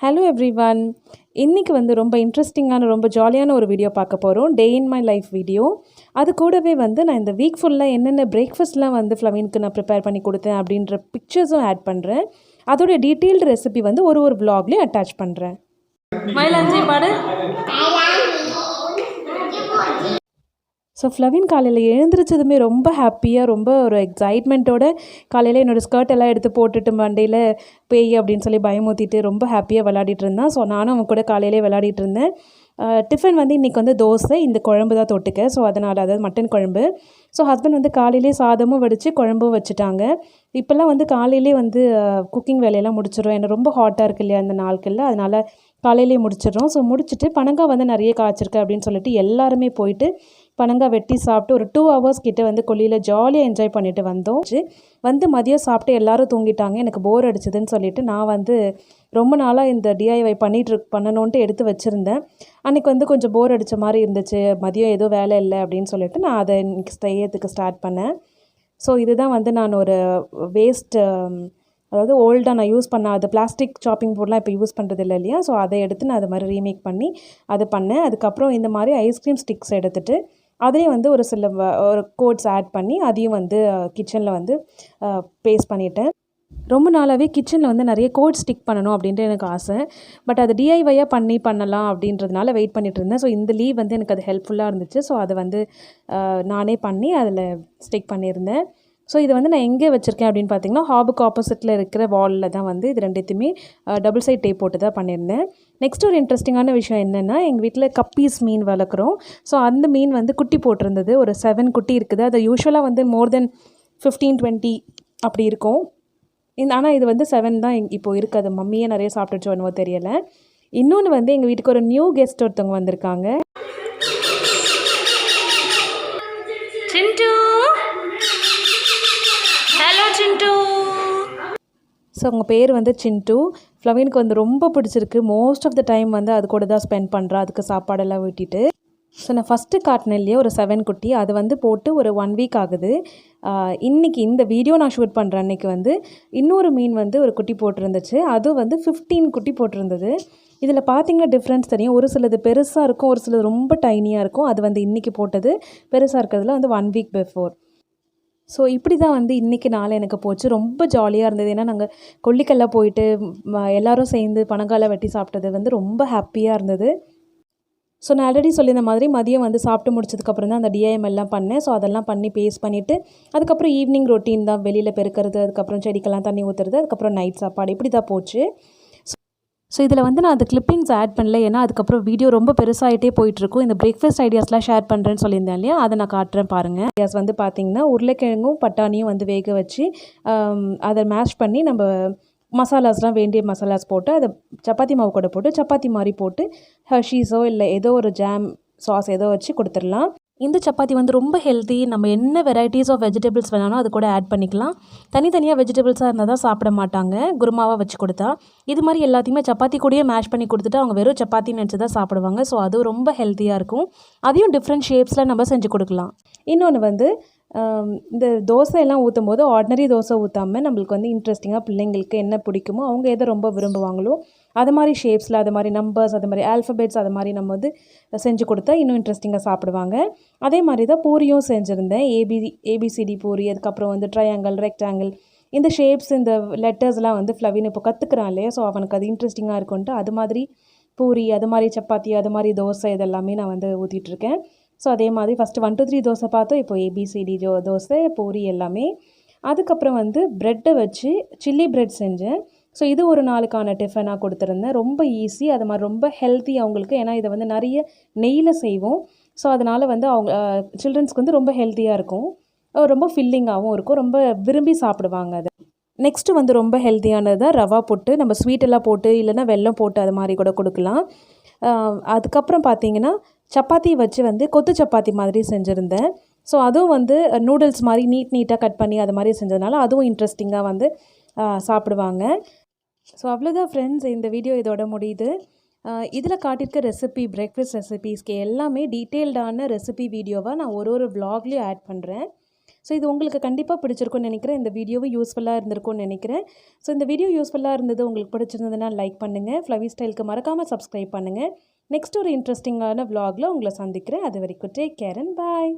Hello everyone. இன்றைக்கி வந்து ரொம்ப இன்ட்ரெஸ்டிங்கான ரொம்ப ஜாலியான ஒரு வீடியோ பார்க்க போகிறோம். டே இன் மை லைஃப் வீடியோ. அது கூடவே வந்து நான் இந்த வீக் ஃபுல்லாக என்னென்ன பிரேக்ஃபாஸ்ட்லாம் வந்து ஃப்ளவீனுக்கு நான் ப்ரிப்பேர் பண்ணி கொடுத்தேன் அப்படின்ற பிக்சர்ஸும் ஆட் பண்ணுறேன். அதோடைய டீட்டெயில்டு ரெசிபி வந்து ஒரு விலாக்லேயும் அட்டாச் பண்ணுறேன். மயிலாஞ்சி பாடு. ஸோ ஃப்ளவீன் காலையில் எழுந்திரிச்சதுமே ரொம்ப ஹாப்பியாக ரொம்ப ஒரு எக்ஸைட்மெண்ட்டோட காலையில் என்னோடய ஸ்கர்ட் எல்லாம் எடுத்து போட்டுட்டு மண்டையில் பேய் அப்படின்னு சொல்லி பயமுறுத்திட்டு ரொம்ப ஹாப்பியாக விளையாடிட்டு இருந்தான். ஸோ நானும் அவன் கூட காலையிலே விளையாடிட்டு இருந்தேன். டிஃபன் வந்து இன்றைக்கி வந்து தோசை, இந்த குழம்பு தான் தொட்டுக்க. ஸோ அதனால் அதாவது மட்டன் குழம்பு. ஸோ ஹஸ்பண்ட் வந்து காலையிலே சாதமும் வடித்து குழம்பும் வச்சுட்டாங்க. இப்போல்லாம் வந்து காலையிலே வந்து குக்கிங் வேலையெல்லாம் முடிச்சிடும். ஏன்னா ரொம்ப ஹாட்டாக இருக்கு இல்லையா அந்த நாட்களில், அதனால் காலையிலே முடிச்சிடுறோம். ஸோ முடிச்சுட்டு பனங்காய் வந்து நிறைய காய்ச்சிருக்கு அப்படின்னு சொல்லிட்டு எல்லாருமே போயிட்டு பனங்காய் வெட்டி சாப்பிட்டு ஒரு 2 hours கிட்டே வந்து கொல்லியில் ஜாலியாக என்ஜாய் பண்ணிட்டு வந்தோம். வந்து மதியம் சாப்பிட்டு எல்லோரும் தூங்கிட்டாங்க. எனக்கு போர் அடிச்சதுன்னு சொல்லிட்டு நான் வந்து ரொம்ப நாளாக இந்த டிஐஒய் பண்ணணுன்ட்டு எடுத்து வச்சுருந்தேன். அன்றைக்கி வந்து கொஞ்சம் போர் அடித்த மாதிரி இருந்துச்சு. மதியம் ஏதோ வேலை இல்லை அப்படின்னு சொல்லிட்டு நான் அதை இன்றைக்கி செய்யறதுக்கு ஸ்டார்ட் பண்ணேன். ஸோ இதுதான் வந்து நான் ஒரு வேஸ்ட், அதாவது ஓல்டாக நான் யூஸ் பண்ண அது பிளாஸ்டிக் சாப்பிங் போர்ட்லாம் இப்போ யூஸ் பண்ணுறது இல்லை இல்லையா. ஸோ அதை எடுத்து நான் அது மாதிரி ரீமேக் பண்ணி அது பண்ணேன். அதுக்கப்புறம் இந்த மாதிரி ஐஸ்கிரீம் ஸ்டிக்ஸ் எடுத்துகிட்டு அதையும் வந்து ஒரு சில ஒரு கோட்ஸ் ஆட் பண்ணி அதையும் வந்து கிச்சனில் வந்து பேஸ்ட் பண்ணிட்டேன். ரொம்ப நாளாகவே கிச்சனில் வந்து நிறைய கோட் ஸ்டிக் பண்ணணும் அப்படின்ட்டு எனக்கு ஆசை. பட் அது டிஐஒய்யாக பண்ணலாம் அப்படின்றதுனால வெயிட் பண்ணிகிட்டு இருந்தேன். ஸோ இந்த லீவ் வந்து எனக்கு அது ஹெல்ப்ஃபுல்லாக இருந்துச்சு. ஸோ அதை வந்து நானே பண்ணி அதில் ஸ்டிக் பண்ணியிருந்தேன். ஸோ இது வந்து நான் எங்கே வச்சுருக்கேன் அப்படின்னு பார்த்தீங்கன்னா, ஹாபுக்கு ஆப்போசிட்டில் இருக்கிற வாலில் தான் வந்து இது ரெண்டுத்தையுமே டபுள் சைட் டேப் போட்டு தான் பண்ணியிருந்தேன். நெக்ஸ்ட் ஒரு இன்ட்ரெஸ்டிங்கான விஷயம் என்னென்னா, எங்கள் வீட்டில் கப்பீஸ் மீன் வளர்க்குறோம். ஸோ அந்த மீன் வந்து குட்டி போட்டிருந்தது. ஒரு 7 குட்டி இருக்குது. அது யூஸ்வலாக வந்து மோர் தென் 15-20 அப்படி இருக்கும். ஆனால் இது வந்து 7 தான் இப்போது இருக்குது. அது மம்மியே நிறைய சாப்பிட்டுச்சோ என்னவோ தெரியலை. இன்னொன்று வந்து எங்கள் வீட்டுக்கு ஒரு நியூ கெஸ்ட் ஒருத்தவங்க வந்திருக்காங்க. ஸோ அவங்க பேர் வந்து சிண்டு. ஃப்ளவீனுக்கு வந்து ரொம்ப பிடிச்சிருக்கு. மோஸ்ட் ஆஃப் த டைம் வந்து அது கூட தான் ஸ்பெண்ட் பண்ணுறா, அதுக்கு சாப்பாடெல்லாம் ஊட்டிட்டு. ஸோ நான் ஃபஸ்ட்டு காட்டினேன் இல்லையா ஒரு 7 குட்டி, அது வந்து போட்டு ஒரு 1 week ஆகுது. இன்றைக்கி இந்த வீடியோ நான் ஷூட் பண்ணுறேன் அன்றைக்கி வந்து இன்னொரு மீன் வந்து ஒரு குட்டி போட்டிருந்துச்சு. அது வந்து 15 குட்டி போட்டிருந்தது. இதில் பார்த்திங்கன்னா டிஃப்ரென்ஸ் தெரியும். ஒரு சிலது பெருசாக இருக்கும், ஒரு சிலது ரொம்ப டைனியாக இருக்கும். அது வந்து இன்றைக்கி போட்டது பெருசாக இருக்கிறதுல வந்து 1 week பிஃபோர். ஸோ இப்படி தான் வந்து இன்றைக்கி நாள் எனக்கு போச்சு. ரொம்ப ஜாலியாக இருந்தது. ஏன்னா நாங்கள் கொல்லிக்கெல்லாம் போயிட்டு எல்லோரும் சேர்ந்து பனங்கால வெட்டி சாப்பிட்டது வந்து ரொம்ப ஹாப்பியாக இருந்தது. ஸோ நான் ஆல்ரெடி சொல்லியிருந்த மாதிரி மதியம் வந்து சாப்பிட்டு முடிச்சதுக்கப்புறம் தான் அந்த டிஐஎம்எல்லாம் பண்ணேன். ஸோ அதெல்லாம் பண்ணி பேஸ்ட் பண்ணிவிட்டு அதுக்கப்புறம் ஈவினிங் ரொட்டீன் தான், வெளியில் பெருக்கிறது, அதுக்கப்புறம் செடிக்கெல்லாம் தண்ணி ஊற்றுறது, அதுக்கப்புறம் நைட் சாப்பாடு, இப்படி தான் போச்சு. ஸோ இதில் வந்து நான் அந்த கிளிப்பிங்ஸ் ஆட் பண்ணல. ஏன்னா அதுக்கப்புறம் வீடியோ ரொம்ப பெருசாகிட்டே போயிட்டுருக்கும். இந்த பிரேக்ஃபாஸ்ட் ஐடியாஸ்லாம் ஷேர் பண்ணுறேன்னு சொல்லியிருந்தேன் இல்லையா, அதை நான் காட்டுறேன் பாருங்கள். ஐடியாஸ் வந்து பார்த்திங்கன்னா, உருளைக்கிழங்கும் பட்டாணியும் வந்து வேக வச்சு அதை மேஷ் பண்ணி நம்ம மசாலாஸ்லாம் வேண்டிய மசாலாஸ் போட்டு அதை சப்பாத்தி மாவு கூட போட்டு சப்பாத்தி மாதிரி போட்டு ஹர்ஷீஸோ இல்லை ஏதோ ஒரு ஜாம் சாஸ் ஏதோ வச்சு கொடுத்துடலாம். இந்த சப்பாத்தி வந்து ரொம்ப ஹெல்த்தி. நம்ம என்ன வெரைட்டிஸ் ஆஃப் வெஜிடபிள்ஸ் வேணாலும் அது கூட ஆட் பண்ணிக்கலாம். தனித்தனியாக வெஜிடபிள்ஸாக இருந்தால் தான் சாப்பிட மாட்டாங்க, குருமாவாக வச்சு கொடுத்தா. இது மாதிரி எல்லாத்தையுமே சப்பாத்தி கூடயே மேஷ் பண்ணி கொடுத்துட்டு அவங்க வெறும் சப்பாத்தி நினச்சி தான் சாப்பிடுவாங்க. ஸோ அது ரொம்ப ஹெல்த்தியாக இருக்கும். அதையும் டிஃப்ரெண்ட் ஷேப்ஸில் நம்ம செஞ்சு கொடுக்கலாம். இன்னொன்று வந்து இந்த தோசையெல்லாம் ஊற்றும் போது ஆர்டினரி தோசை ஊற்றாமல் நம்மளுக்கு வந்து இன்ட்ரெஸ்டிங்காக பிள்ளைங்களுக்கு என்ன பிடிக்குமோ அவங்க எதை ரொம்ப விரும்புவாங்களோ அது மாதிரி ஷேப்ஸில், அது மாதிரி நம்பர்ஸ், அது மாதிரி ஆல்ஃபபெட்ஸ், அது மாதிரி நம்ம வந்து செஞ்சு கொடுத்தா இன்னும் இன்ட்ரெஸ்டிங்காக சாப்பிடுவாங்க. அதே மாதிரி தான் பூரியும் செஞ்சுருந்தேன். ஏபிசிடி பூரி, அதுக்கப்புறம் வந்து ட்ரையாங்கிள், ரெக்டாங்கிள், இந்த ஷேப்ஸ், இந்த லெட்டர்ஸ்லாம் வந்து ஃப்ளவீன் இப்போ கற்றுக்குறான் இல்லையா. ஸோ அவனுக்கு அது இன்ட்ரெஸ்டிங்காக இருக்கும்ன்ட்டு அது மாதிரி பூரி, அது மாதிரி சப்பாத்தி, அது மாதிரி தோசை இதெல்லாமே நான் வந்து ஊற்றிட்டுருக்கேன். ஸோ அதே மாதிரி ஃபஸ்ட்டு 1 2 3 தோசை பார்த்தோம். இப்போ ஏபிசிடி தோசை, பூரி எல்லாமே. அதுக்கப்புறம் வந்து ப்ரெட்டை வச்சு சில்லி ப்ரெட் செஞ்சேன். ஸோ இது ஒரு நாளுக்கான டிஃபனாக கொடுத்துருந்தேன். ரொம்ப ஈஸி, அது மாதிரி ரொம்ப ஹெல்த்தி அவங்களுக்கு. ஏன்னா இதை வந்து நிறைய நெய்யில் செய்வோம். ஸோ அதனால் வந்து அவங்க சில்ட்ரன்ஸ்க்கு வந்து ரொம்ப ஹெல்த்தியாக இருக்கும், ரொம்ப ஃபில்லிங்காகவும் இருக்கும், ரொம்ப விரும்பி சாப்பிடுவாங்க அது. நெக்ஸ்ட்டு வந்து ரொம்ப ஹெல்த்தியானது தான் ரவா போட்டு நம்ம ஸ்வீட்டெல்லாம் போட்டு இல்லைன்னா வெல்லம் போட்டு அது மாதிரி கூட கொடுக்கலாம். அதுக்கப்புறம் பார்த்திங்கன்னா சப்பாத்தி வச்சு வந்து கொத்து சப்பாத்தி மாதிரி செஞ்சுருந்தேன். ஸோ அதுவும் வந்து நூடுல்ஸ் மாதிரி நீட்டாக கட் பண்ணி அது மாதிரி செஞ்சதுனால அதுவும் இன்ட்ரெஸ்டிங்காக வந்து சாப்பிடுவாங்க. ஸோ அவ்வளோதான் ஃப்ரெண்ட்ஸ், இந்த வீடியோ இதோட முடியுது. இதில் காட்டியிருக்க ரெசிபி, பிரேக்ஃபாஸ்ட் ரெசிபீஸ்க்கு எல்லாமே டீட்டெயில்டான ரெசிபி வீடியோவாக நான் ஒரு விலாக்லேயும் ஆட் பண்ணுறேன். ஸோ இது உங்களுக்கு கண்டிப்பாக பிடிச்சிருக்கும்னு நினைக்கிறேன். இந்த வீடியோவும் யூஸ்ஃபுல்லாக இருந்திருக்கும்னு நினைக்கிறேன். ஸோ இந்த வீடியோ யூஸ்ஃபுல்லாக இருந்தது, உங்களுக்கு பிடிச்சிருந்ததுன்னா லைக் பண்ணுங்கள். ஃப்ளவி ஸ்டைலுக்கு மறக்காமல் சப்ஸ்கிரைப் பண்ணுங்கள். நெக்ஸ்ட் ஒரு இன்ட்ரெஸ்டிங்கான vlogல உங்களை சந்திக்கிறேன். அது வரைக்கும் டேக் கேர் அண்ட் பாய்.